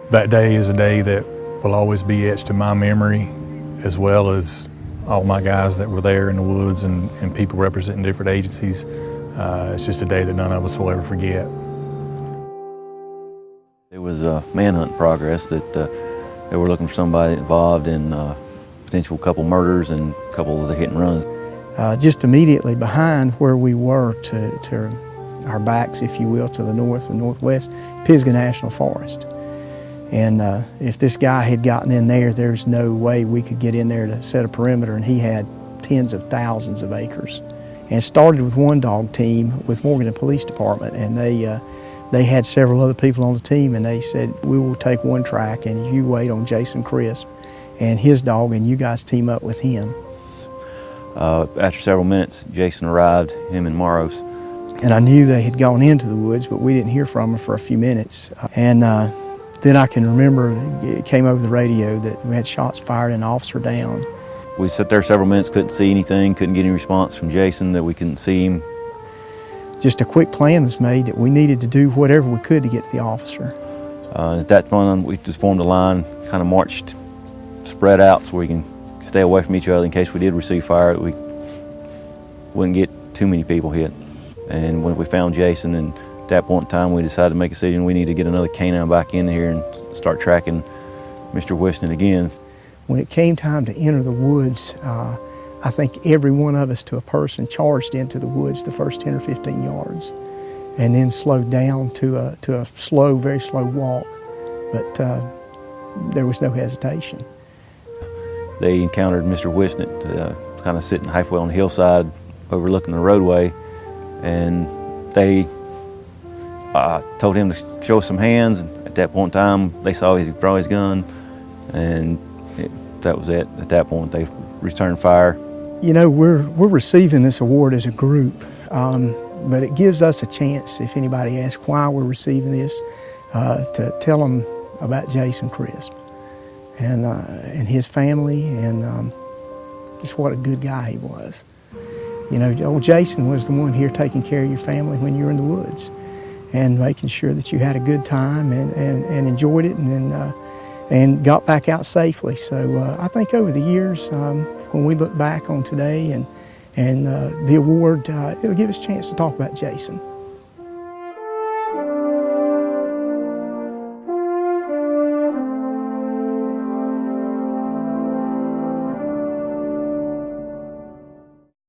That day is a day that will always be etched in my memory, as well as all my guys that were there in the woods and people representing different agencies. It's just a day that none of us will ever forget. It was a manhunt progress that they were looking for somebody involved in potential couple murders and a couple of the hit and runs. Just immediately behind where we were to our backs, if you will, to the north and northwest, Pisgah National Forest. And if this guy had gotten in there, there's no way we could get in there to set a perimeter, and he had tens of thousands of acres. And it started with one dog team with Morgan Police Department, and they had several other people on the team, and they said, we will take one track and you wait on Jason Crisp and his dog, and you guys team up with him. After several minutes, Jason arrived, him and Maros. And I knew they had gone into the woods, but we didn't hear from them for a few minutes. Then I can remember it came over the radio that we had shots fired and an officer down. We sat there several minutes, couldn't see anything, couldn't get any response from Jason, that we couldn't see him. Just a quick plan was made that we needed to do whatever we could to get to the officer. At that point, we just formed a line, kind of marched, spread out so we can stay away from each other in case we did receive fire, that we wouldn't get too many people hit. And when we found Jason, and at that point in time, we decided to make a decision we need to get another canine back in here and start tracking Mr. Whiston again. When it came time to enter the woods, I think every one of us to a person charged into the woods the first 10 or 15 yards and then slowed down to a slow, very slow walk. But there was no hesitation. They encountered Mr. Whiston kind of sitting halfway on the hillside overlooking the roadway, and they told him to show us some hands. And at that point in time, they saw he brought his gun, and that was it. At that point, they returned fire. You know, we're receiving this award as a group, but it gives us a chance, if anybody asks why we're receiving this, to tell them about Jason Crisp and his family, and just what a good guy he was. You know, old Jason was the one here taking care of your family when you were in the woods and making sure that you had a good time and enjoyed it and got back out safely. So I think over the years, when we look back on today and the award, it'll give us a chance to talk about Jason.